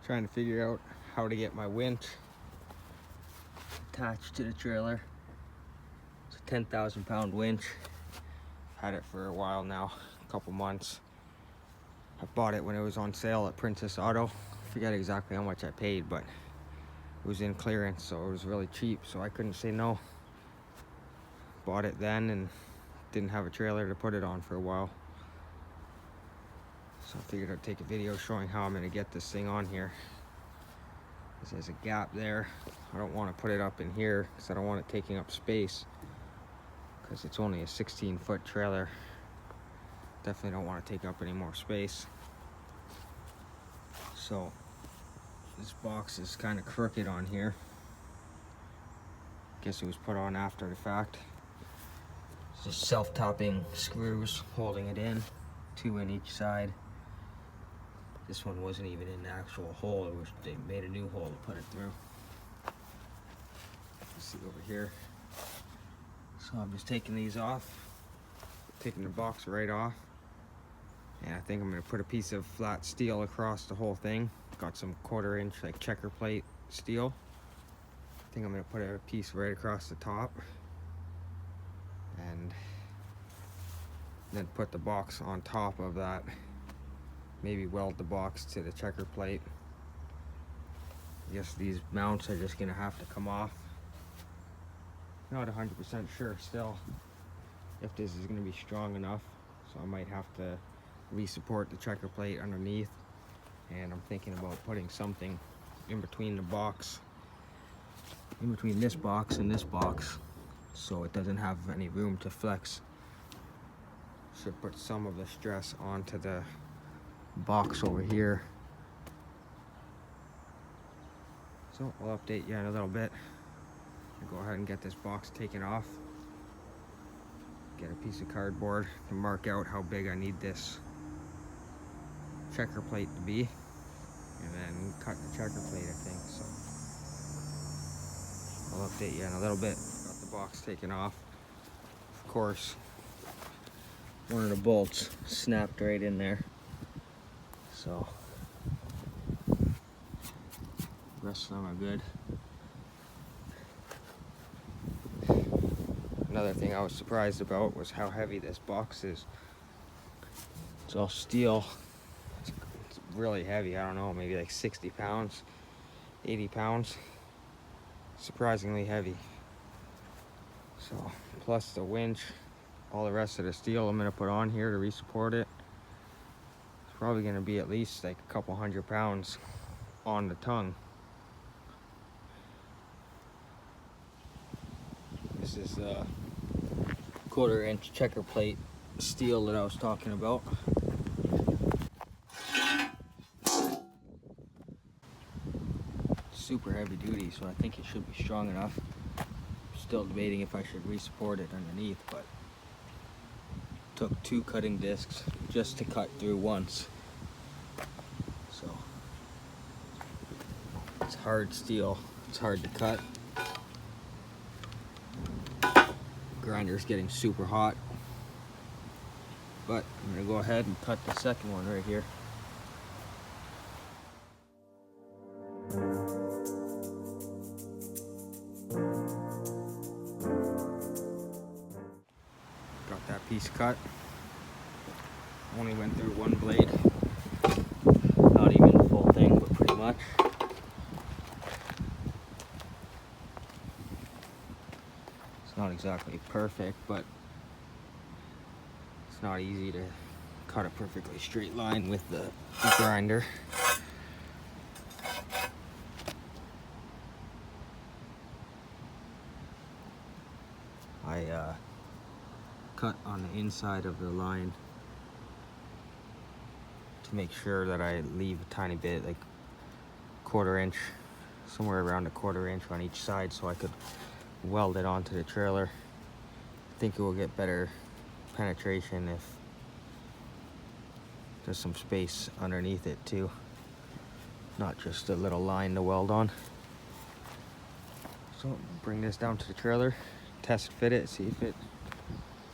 Trying to figure out how to get my winch attached to the trailer. It's a 10,000 pound winch. Had it for a while now, a couple months. I bought it when it was on sale at Princess Auto. I forget exactly how much I paid, but it was in clearance, so it was really cheap, so I couldn't say no. Bought it then and didn't have a trailer to put it on for a while. So I figured I'd take a video showing how I'm gonna get this thing on here. There's a gap there. I don't want to put it up in here because I don't want it taking up space, because it's only a 16-foot trailer. Definitely don't want to take up any more space. So this box is kind of crooked on here. Guess it was put on after the fact. It's just self-tapping screws holding it in, 2 in each side. This one wasn't even in the actual hole. It was, they made a new hole to put it through. You see over here. So I'm just taking these off, taking the box right off. And I think I'm gonna put a piece of flat steel across the whole thing. Got some 1/4 inch like checker plate steel. I think I'm gonna put a piece right across the top and then put the box on top of that. Maybe weld the box to the checker plate. I guess these mounts are just gonna have to come off. Not 100% sure still if this is gonna be strong enough, so I might have to re-support the checker plate underneath. And I'm thinking about putting something in between the box, in between this box and this box, so it doesn't have any room to flex. Should put some of the stress onto the box over here. So I'll update you in a little bit. I'll go ahead and get this box taken off. Get a piece of cardboard to mark out how big I need this checker plate to be, and then cut the checker plate, I think. So I'll update you in a little bit. Got the box taken off. Of course, one of the bolts snapped right in there. So the rest of them are good. Another thing I was surprised about was how heavy this box is. It's all steel. It's really heavy. I don't know, maybe like 60 pounds, 80 pounds. Surprisingly heavy. So plus the winch, all the rest of the steel I'm gonna put on here to re-support it. Probably going to be at least like a couple 100 pounds on the tongue. This is the 1/4 inch checker plate steel that I was talking about. Super heavy duty, so I think it should be strong enough. Still debating if I should re-support it underneath, but took 2 cutting discs just to cut through once. So it's hard steel, it's hard to cut. Grinder's getting super hot, but I'm gonna go ahead and cut the second one right here. Got that piece cut. Only went through 1 blade. Not even the full thing, but pretty much. It's not exactly perfect, but it's not easy to cut a perfectly straight line with the grinder. I cut on the inside of the line to make sure that I leave a tiny bit, like 1/4 inch, somewhere around a 1/4 inch on each side, so I could weld it onto the trailer. I think it will get better penetration if there's some space underneath it too, not just a little line to weld on. So bring this down to the trailer, test fit it, see if it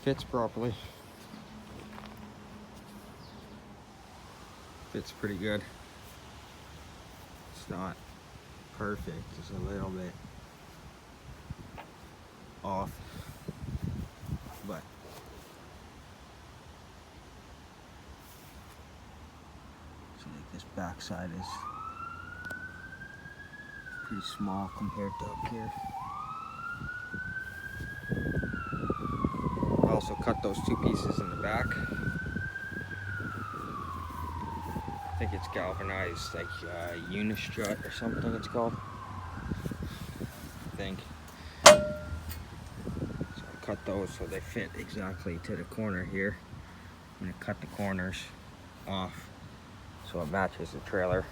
fits properly. Fits pretty good. It's not perfect, just a little bit off, but so like this backside is pretty small compared to up here. I also cut those two pieces in the back. I think it's galvanized, like unistrut or something it's called, I think. So I cut those so they fit exactly to the corner here. I'm gonna cut the corners off so it matches the trailer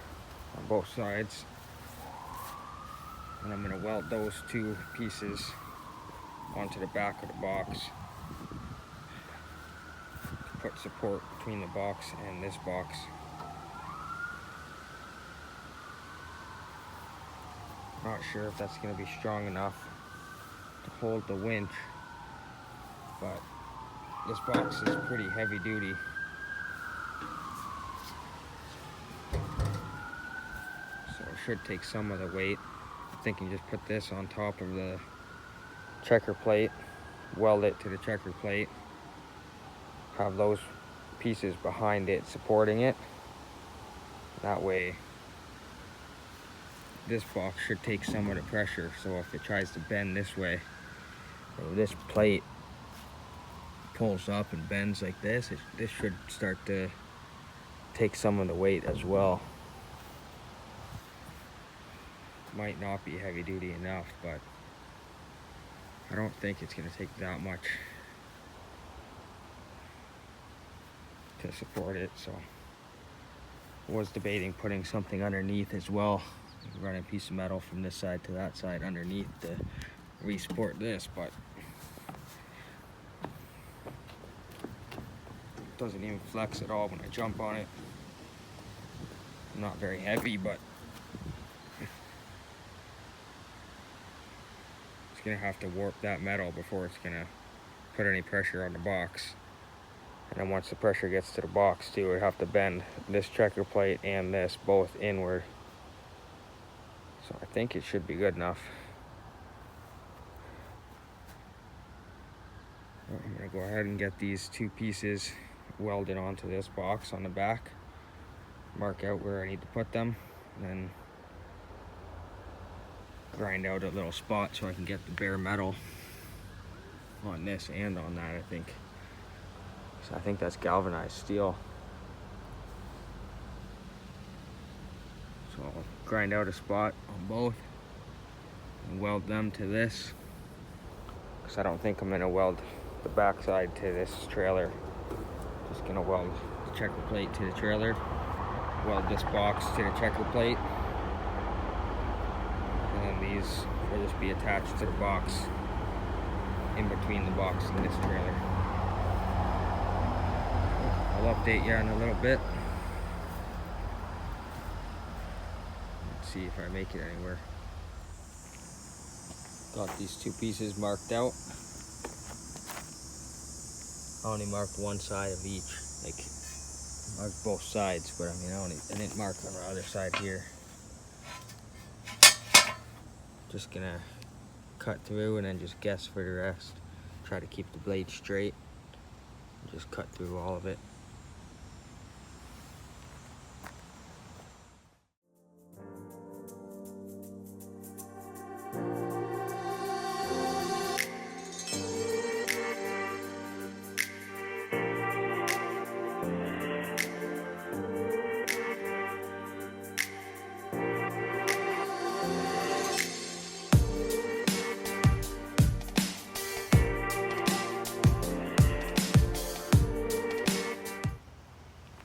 on both sides. And I'm gonna weld those two pieces onto the back of the box. Put support between the box and this box. Not sure if that's going to be strong enough to hold the winch, but this box is pretty heavy duty. So it should take some of the weight. I'm thinking just put this on top of the checker plate, weld it to the checker plate, have those pieces behind it supporting it. That way this box should take some of the pressure, so if it tries to bend this way, or this plate pulls up and bends like this, this should start to take some of the weight as well. Might not be heavy duty enough, but I don't think it's going to take that much to support it. So I was debating putting something underneath as well, run a piece of metal from this side to that side underneath to re-support this, but it doesn't even flex at all when I jump on it. Not very heavy, but it's gonna have to warp that metal before it's gonna put any pressure on the box. And then once the pressure gets to the box too, we have to bend this checker plate and this both inward. So I think it should be good enough. I'm gonna go ahead and get these two pieces welded onto this box on the back. Mark out where I need to put them, and then grind out a little spot so I can get the bare metal on this and on that, I think. So I think that's galvanized steel. So I'll grind out a spot on both and weld them to this, because I don't think I'm gonna weld the backside to this trailer. Just gonna weld the checker plate to the trailer, weld this box to the checker plate, and then these will just be attached to the box in between the box and this trailer. I'll update you in a little bit. Let's see if I make it anywhere. Got these two pieces marked out. I only marked one side of each, like marked both sides, but I mean I didn't mark on the other side here. Just gonna cut through and then just guess for the rest. Try to keep the blade straight. Just cut through all of it.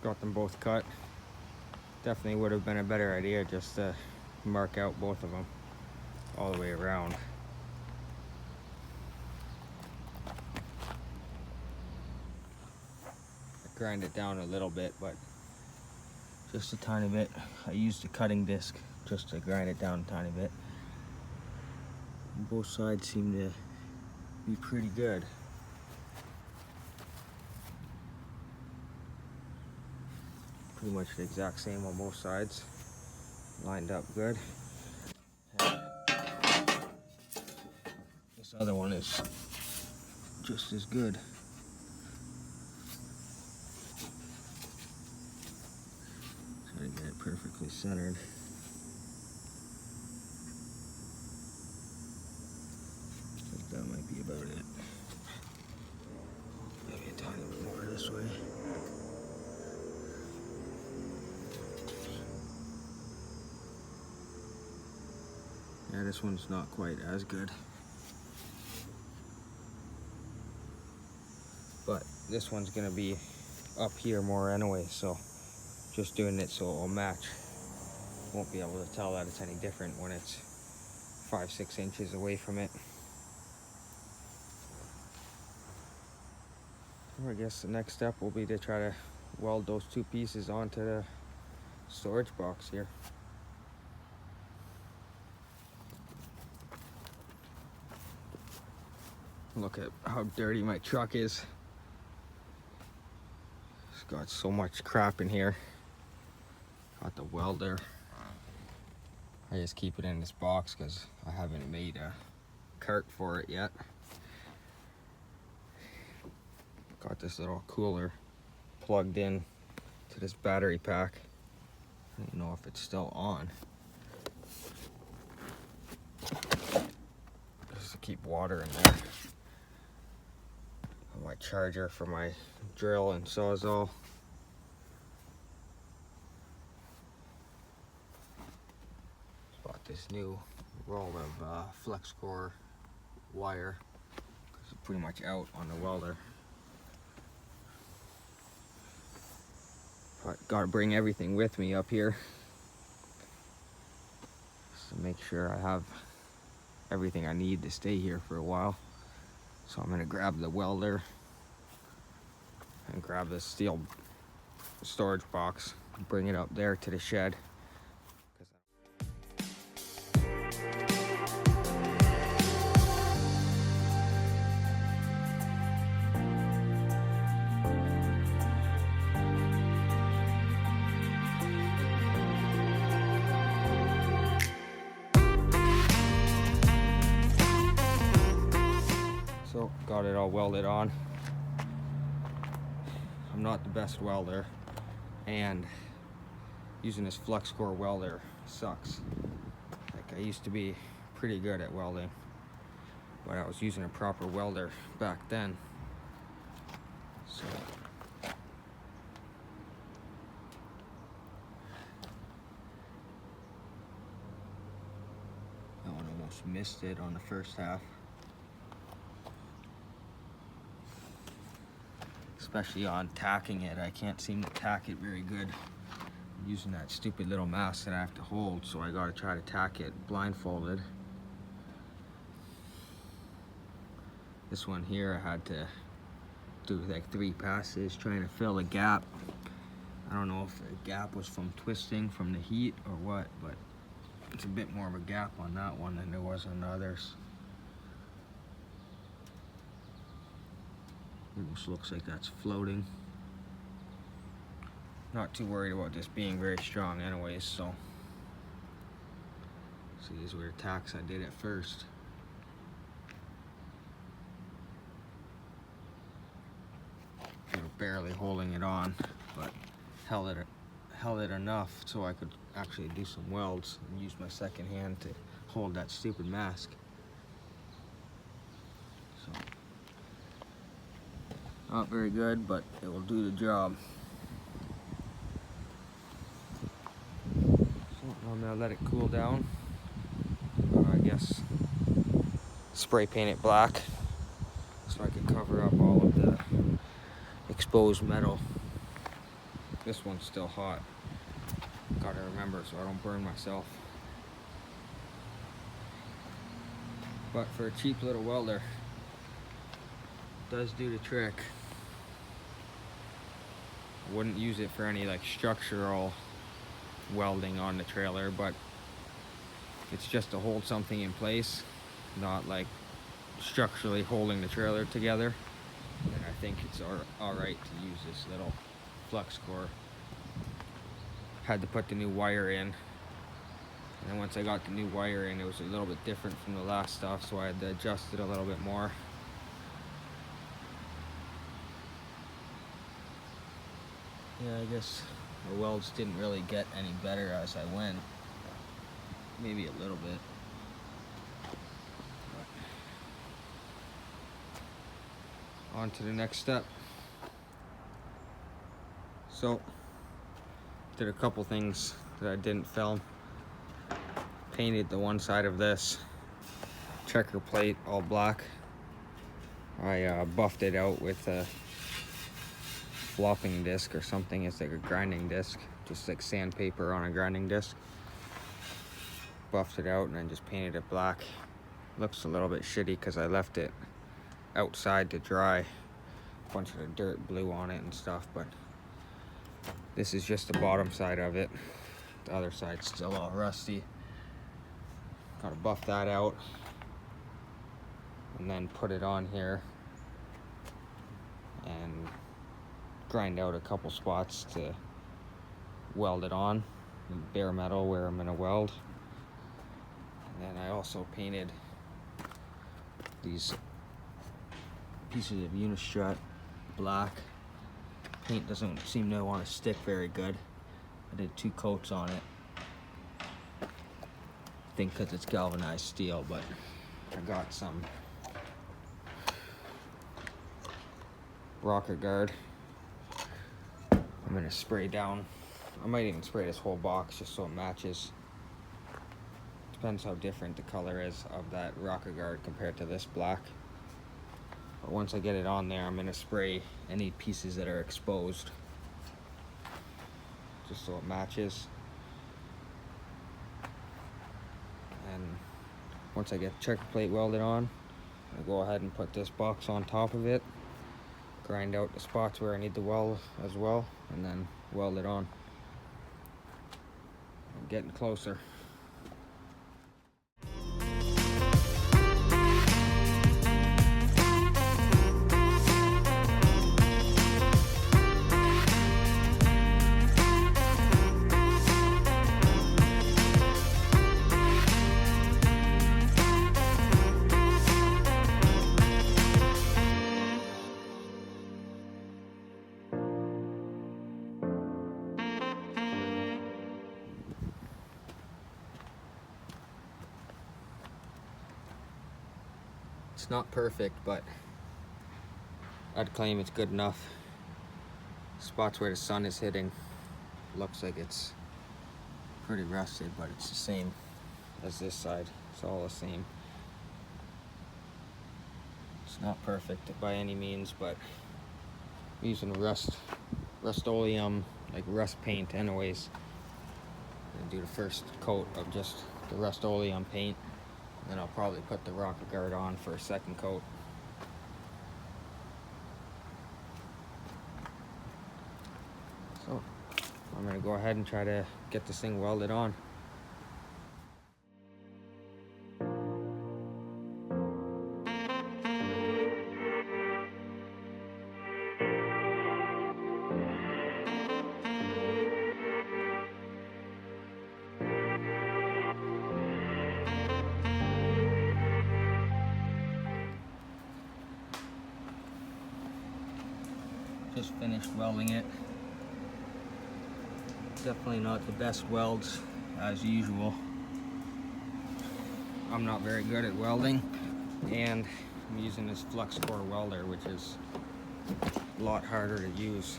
Got them both cut. Definitely would have been a better idea just to mark out both of them all the way around. I grind it down a little bit, but just a tiny bit. I used a cutting disc just to grind it down a tiny bit. And both sides seem to be pretty good. Pretty much the exact same on both sides. lined up good. This other one is just as good. Try to get it perfectly centered. I think that might be about it. Maybe a tiny bit more this way. Yeah, this one's not quite as good. But this one's gonna be up here more anyway, so just doing it so it'll match. Won't be able to tell that it's any different when it's 5-6 inches away from it. I guess the next step will be to try to weld those two pieces onto the storage box here. Look at how dirty my truck is. It's got so much crap in here. Got the welder. I just keep it in this box because I haven't made a cart for it yet. Got this little cooler plugged in to this battery pack. I don't know if it's still on. Just to keep water in there. My charger for my drill and sawzall. Bought this new roll of flex core wire because it's pretty much out on the welder. But gotta bring everything with me up here just to make sure I have everything I need to stay here for a while. So I'm gonna grab the welder and grab the steel storage box and bring it up there to the shed. So got it all welded on. I'm not the best welder, and using this flux core welder sucks. Like, I used to be pretty good at welding, but I was using a proper welder back then. So that one almost missed it on the first half. Especially on tacking it, I can't seem to tack it very good. I'm using that stupid little mask that I have to hold, so I gotta try to tack it blindfolded. This one here I had to do like 3 passes trying to fill a gap. I don't know if the gap was from twisting from the heat or what, but it's a bit more of a gap on that one than there was on the others. Almost looks like that's floating. Not too worried about this being very strong anyways, so. See, these were the tacks I did at first. They were barely holding it on, but held it enough so I could actually do some welds and use my second hand to hold that stupid mask. So. Not very good, but it will do the job. So I'm gonna let it cool down. I guess spray paint it black so I can cover up all of the exposed metal. This one's still hot. Gotta remember so I don't burn myself. But for a cheap little welder, it does do the trick. I wouldn't use it for any like structural welding on the trailer, but it's just to hold something in place, not like structurally holding the trailer together. And I think it's all right to use this little flux core. Had to put the new wire in And then once I got the new wire in, it was a little bit different from the last stuff, so I had to adjust it a little bit more. Yeah, I guess the welds didn't really get any better as I went. Maybe a little bit. But on to the next step. So, did a couple things that I didn't film. Painted the one side of this checker plate all black. I buffed it out with a flopping disc or something. It's like a grinding disc, just like sandpaper on a grinding disc. Buffed it out and then just painted it black. Looks a little bit shitty because I left it outside to dry. A bunch of the dirt blew on it and stuff, but this is just the bottom side of it. The other side's still all rusty. Gotta buff that out and then put it on here and grind out a couple spots to weld it on, bare metal where I'm gonna weld. And then I also painted these pieces of unistrut black. Paint doesn't seem to want to stick very good. I did 2 coats on it. I think because it's galvanized steel, but I got some rocker guard. I'm gonna spray down. I might even spray this whole box just so it matches. Depends how different the color is of that rocker guard compared to this black. But once I get it on there, I'm gonna spray any pieces that are exposed just so it matches. And once I get the checker plate welded on, I'll go ahead and put this box on top of it, grind out the spots where I need to weld as well, and then weld it on. I'm getting closer. It's not perfect, but I'd claim it's good enough. Spots where the sun is hitting, looks like it's pretty rusted, but it's the same as this side. It's all the same. It's not perfect by any means, but I'm using Rust-Oleum, like rust paint anyways. I'm gonna do the first coat of just the Rust-Oleum paint. Then I'll probably put the rocker guard on for a second coat. So I'm gonna go ahead and try to get this thing welded on. Just finished welding it. Definitely not the best welds as usual. I'm not very good at welding, and I'm using this flux core welder, which is a lot harder to use.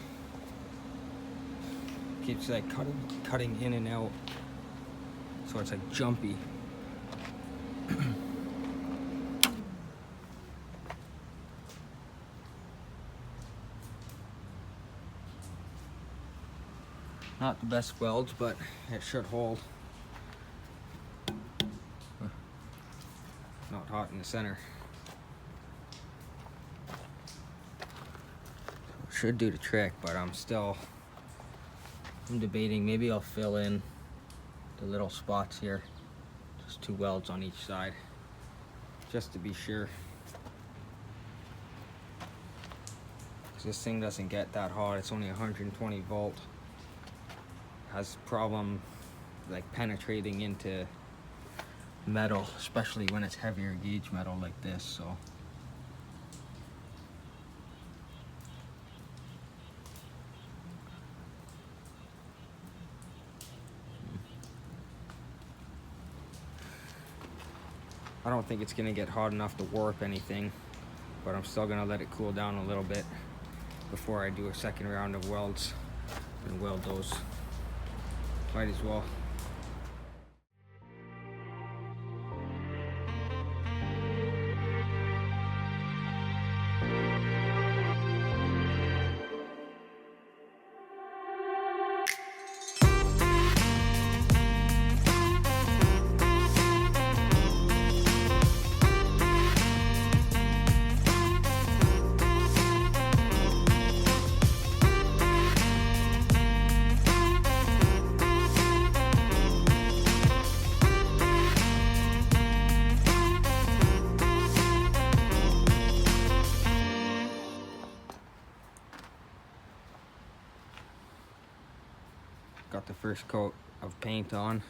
Keeps like cutting in and out, so it's like jumpy. Not the best welds, but it should hold. Not hot in the center. Should do the trick, but I'm debating. Maybe I'll fill in the little spots here. Just 2 welds on each side, just to be sure. 'Cause this thing doesn't get that hot. It's only 120 volt. Has a problem. like penetrating into metal, especially when it's heavier gauge metal like this. So I don't think it's gonna get hot enough to warp anything, but I'm still gonna let it cool down a little bit before I do a second round of welds and weld those. Might as well. Got the first coat of paint on.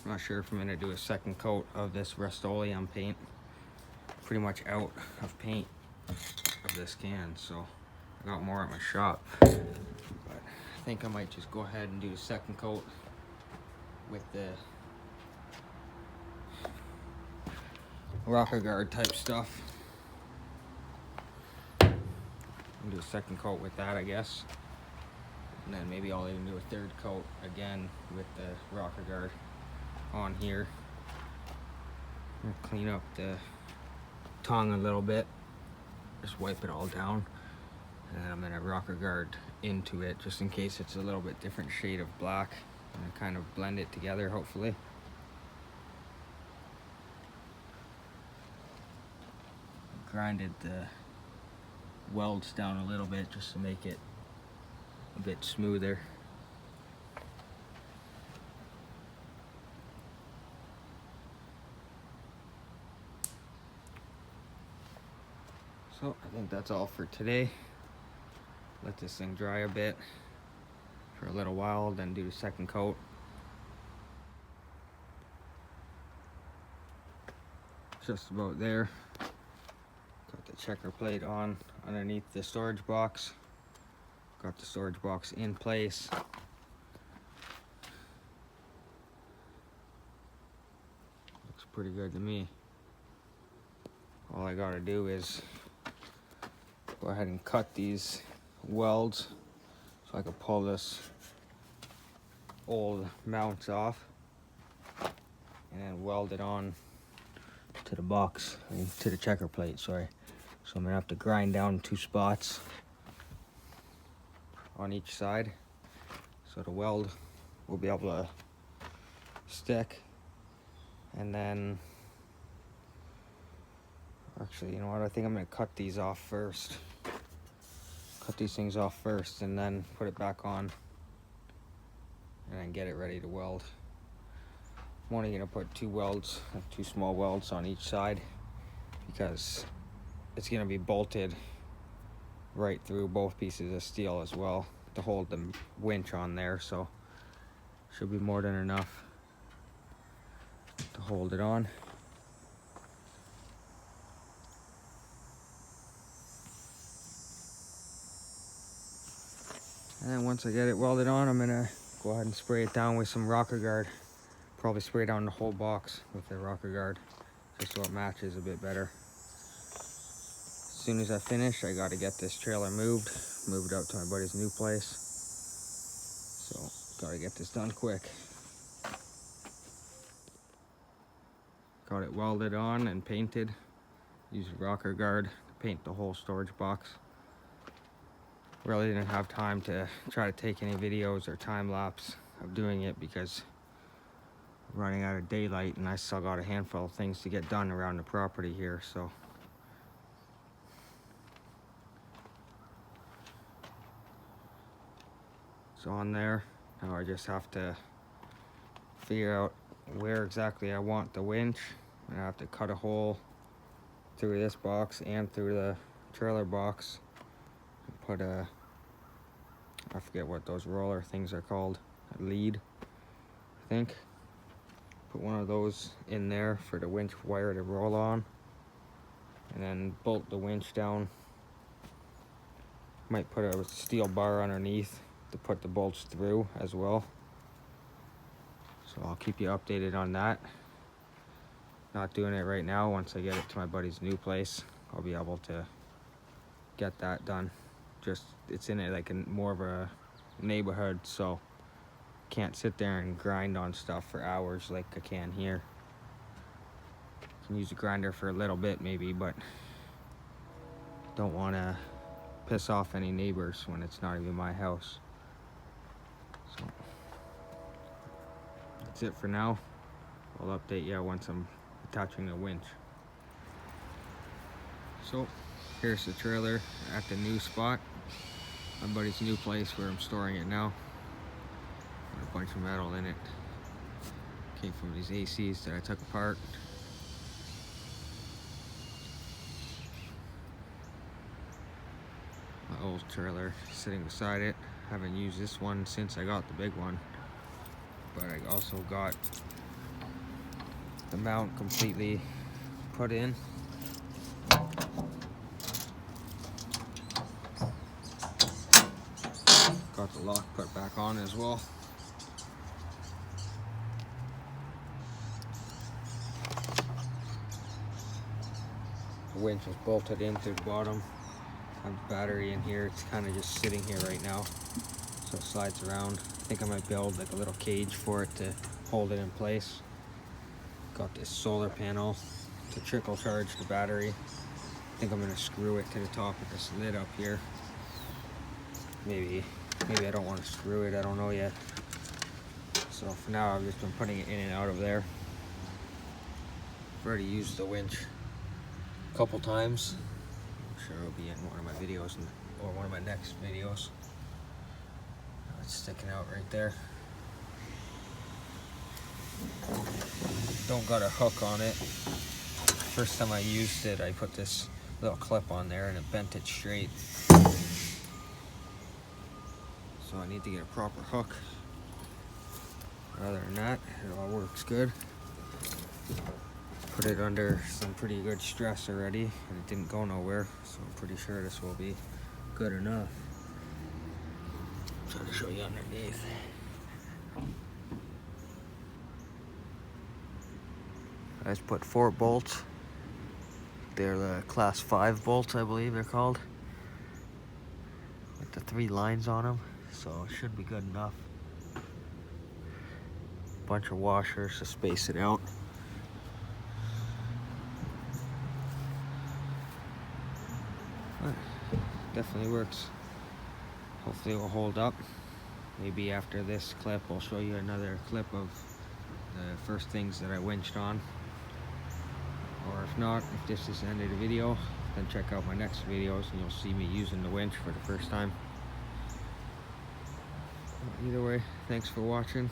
I'm not sure if I'm gonna do a second coat of this Rust-Oleum paint. Pretty much out of paint of this can, so I got more at my shop. But I think I might just go ahead and do the second coat with the rocker guard type stuff. I'll do a second coat with that, I guess. And then maybe I'll even do a third coat again with the rocker guard on here. I'm gonna clean up the tongue a little bit, just wipe it all down, and then I'm gonna rocker guard into it just in case it's a little bit different shade of black, and kind of blend it together hopefully. Grinded the welds down a little bit just to make it a bit smoother. So I think that's all for today. Let this thing dry a bit for a little while, then do the second coat. Just about there. Got the checker plate on underneath the storage box. Got the storage box in place. Looks pretty good to me. All I gotta do is go ahead and cut these welds so I can pull this old mount off and then weld it on to the box, to the checker plate, sorry. So I'm gonna have to grind down 2 spots on each side so the weld will be able to stick. And then actually, you know what, I think I'm gonna cut these off first. Cut these things off first and then put it back on and then get it ready to weld. I'm only gonna put 2 welds, 2 small welds on each side, because it's gonna be bolted right through both pieces of steel as well to hold the winch on there, so should be more than enough to hold it on. And then once I get it welded on, I'm gonna go ahead and spray it down with some rocker guard. Probably spray down the whole box with the rocker guard just so it matches a bit better. As soon as I finish, I gotta get this trailer moved out to my buddy's new place. So gotta get this done quick. Got it welded on and painted. Used rocker guard to paint the whole storage box. Really didn't have time to try to take any videos or time lapse of doing it because I'm running out of daylight and I still got a handful of things to get done around the property here, so. It's on there. Now I just have to figure out where exactly I want the winch. I have to cut a hole through this box and through the trailer box and put a, I forget what those roller things are called, a lead, think. Put one of those in there for the winch wire to roll on, and then bolt the winch down. Might put a steel bar underneath to put the bolts through as well. So I'll keep you updated on that. Not doing it right now. Once I get it to my buddy's new place, I'll be able to get that done. Just, it's in it like more of a neighborhood, so can't sit there and grind on stuff for hours like I can here. Can use a grinder for a little bit maybe, but don't want to piss off any neighbors when it's not even my house. So that's it for now. I'll update you once I'm attaching the winch. So here's the trailer at the new spot, my buddy's new place where I'm storing it now. Got a bunch of metal in it. Came from these ACs that I took apart. My old trailer sitting beside it. Haven't used this one since I got the big one, but I also got the mount completely put in. Got the lock put back on as well. The winch is bolted in through the bottom. I have the battery in here. It's kind of just sitting here right now, so it slides around. I think I might build like a little cage for it to hold it in place. Got this solar panel to trickle charge the battery. I think I'm gonna screw it to the top of this lid up here. Maybe I don't want to screw it, I don't know yet. So for now I've just been putting it in and out of there. I've already used the winch a couple times. I'm sure it'll be in one of my videos or one of my next videos. It's sticking out right there. Don't got a hook on it. First time I used it, I put this little clip on there and it bent it straight. So I need to get a proper hook. Other than that, it all works good. Put it under some pretty good stress already, and it didn't go nowhere, so I'm pretty sure this will be good enough. I'm trying to show you underneath. I just put 4 bolts. They're the class 5 bolts, I believe they're called, with the 3 lines on them, so it should be good enough. Bunch of washers to space it out. But definitely works. Hopefully it will hold up. Maybe after this clip I'll show you another clip of the first things that I winched on. Or if not, if this is the end of the video, then check out my next videos and you'll see me using the winch for the first time. Either way, thanks for watching.